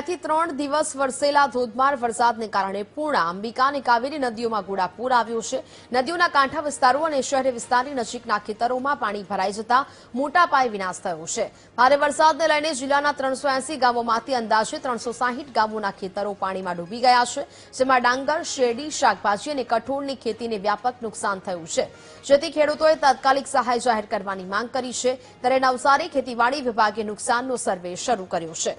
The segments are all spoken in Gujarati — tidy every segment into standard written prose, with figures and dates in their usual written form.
થી 3 દિવસ વરસેલા ધોધમાર વરસાદને કારણે પૂર્ણા, અંબિકા અને કાવેરી નદીઓમાં ઘોડાપૂર આવ્યું છે। નદીઓના કાંઠા વિસ્તારો અને શહેરી વિસ્તારની નજીકના ખેતરોમાં પાણી ભરાઈ જતા મોટા પાયે વિનાશ થયો છે। ભારે વરસાદને લઈને જિલ્લાના 380 ગામોમાંથી અંદાજે 360 ગામોના ખેતરો પાણીમાં ડૂબી ગયા છે, જેમાં ડાંગર, શેરડી, શાકભાજી અને કઠોળની ખેતીને વ્યાપક નુકસાન થયું છે, જેથી ખેડૂતોએ તાત્કાલિક સહાય જાહેર કરવાની માંગ કરી છે। ત્યારે નવસારી ખેતીવાડી વિભાગે નુકસાનનો સર્વે શરૂ કર્યો છે।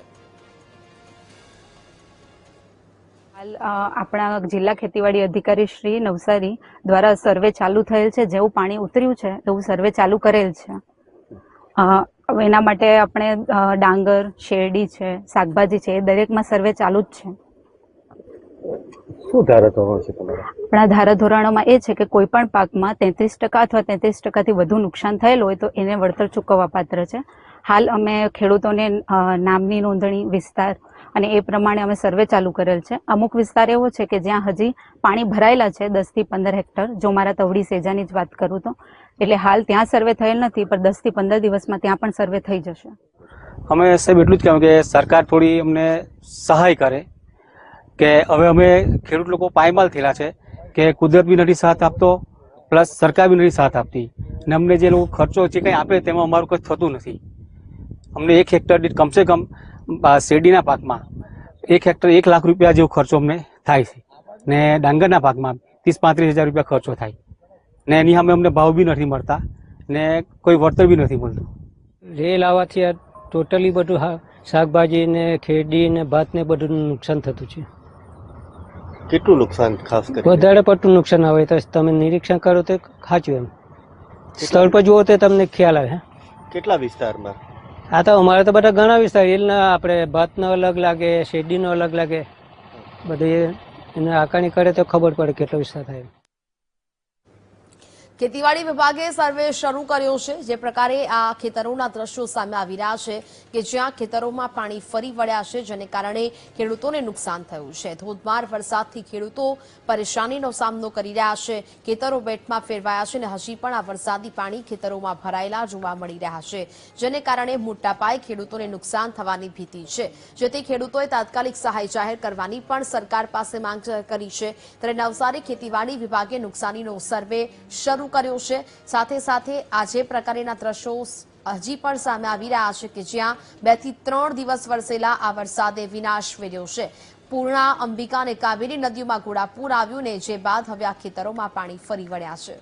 આપણા જિલ્લા ખેતીવાડી અધિકારી શ્રી નવસારી દ્વારા સર્વે ચાલુ થયેલ છે। જેવું પાણી ઉતર્યું છે એવું સર્વે ચાલુ કરેલ છે। એના માટે આપણે ડાંગર, શેરડી છે, શાકભાજી છે, એ દરેકમાં સર્વે ચાલુ જ છે। શું ધારાધોરણ છે તમારા? આપણા ધારાધોરણોમાં એ છે કે કોઈ પણ પાકમાં 33% અથવા 33%થી વધુ નુકસાન થયેલ હોય તો એને વળતર ચૂકવવા પાત્ર છે। હાલ અમે ખેડૂતોને નામની નોંધણી, વિસ્તાર અને એ પ્રમાણે અમે સર્વે ચાલુ કરેલ છે। અમુક વિસ્તાર એવો છે કે જ્યાં હજી પાણી ભરાયેલા છે 10 થી 15 હેક્ટર। જો મારા તવડી સેજાની જ વાત કરું તો એટલે હાલ ત્યાં સર્વે થયેલ નથી, પણ 10 થી 15 દિવસમાં ત્યાં પણ સર્વે થઈ જશે। અમે સાહેબ એટલું જ કહેવું કે સરકાર થોડી અમને સહાય કરે કે હવે અમે ખેડૂત લોકો પાયમાલ થયેલા છે કે કુદરત બી નથી સાથ આપતો, પ્લસ સરકાર બી નથી સાથ આપતી અને અમને જે લોકો ખર્ચો જે કંઈ આપે તેમાં અમારું કંઈ થતું નથી। અમને 1 હેક્ટર દીઠ કમસે કમ શેરડીના પાકમાં 1 હેક્ટર 1 લાખ રૂપિયા જેવો ખર્ચો અમને થાય છે ને ડાંગરના પાકમાં 30-35 હજાર રૂપિયા ખર્ચો થાય ને એની સામે અમને ભાવ બી નથી મળતા ને કોઈ વળતર બી નથી મળતું। રેલ આવવાથી આ ટોટલી બધું શાકભાજી ને ખેડી ને ભાત ને બધું નુકસાન થતું છે। કેટલું નુકસાન ખાસ કરીને? વધારે પડતું નુકસાન આવે તો તમે નિરીક્ષણ કરો તો સાચું, એમ સ્થળ પર જુઓ તો તમને ખ્યાલ આવે। કેટલા વિસ્તારમાં? આ તો અમારે તો બધા ઘણા વિસ્તાર રેલના આપણે ભાતનો અલગ લાગે, શેરડીનો અલગ લાગે, બધું એને આકારણી કરે તો ખબર પડે કેટલો વિસ્તાર થાય। ખેતીવાડી વિભાગે સર્વે શરૂ કર્યો છે। જે પ્રકારે આ ખેતરોના દ્રશ્યો સામે આવી રહ્યા છે કે જ્યાં ખેતરોમાં પાણી ફરી વળ્યા છે, જેને કારણે ખેડૂતોને નુકસાન થયું છે। ધોધમાર વરસાદથી ખેડૂતો પરેશાનીનો સામનો કરી રહ્યા છે, ખેતરો બેટમાં ફેરવાયા છે અને હજી પણ આ વરસાદી પાણી ખેતરોમાં ભરાયેલા જોવા મળી રહ્યા છે, જેને કારણે મોટા પાયે ખેડૂતોને નુકસાન થવાની ભીતિ છે, જેથી ખેડૂતોએ તાત્કાલિક સહાય જાહેર કરવાની પણ સરકાર પાસે માંગ કરી છે। ત્યારે નવસારી ખેતીવાડી વિભાગે નુકસાનીનો સર્વે શરૂ કર્યો છે। સાથે સાથે આજે પ્રકારના દ્રશ્યો હજી પણ સામે આવી રહ્યા છે કે જ્યાં 2 થી 3 દિવસ વરસેલા આ વરસાદે વિનાશ વેર્યો છે। પૂર્ણા, અંબિકા અને કાવેરી નદીઓમાં ઘોડાપૂર આવ્યું ને જે બાદ હવે આ ખેતરોમાં પાણી ફરી વળ્યા છે।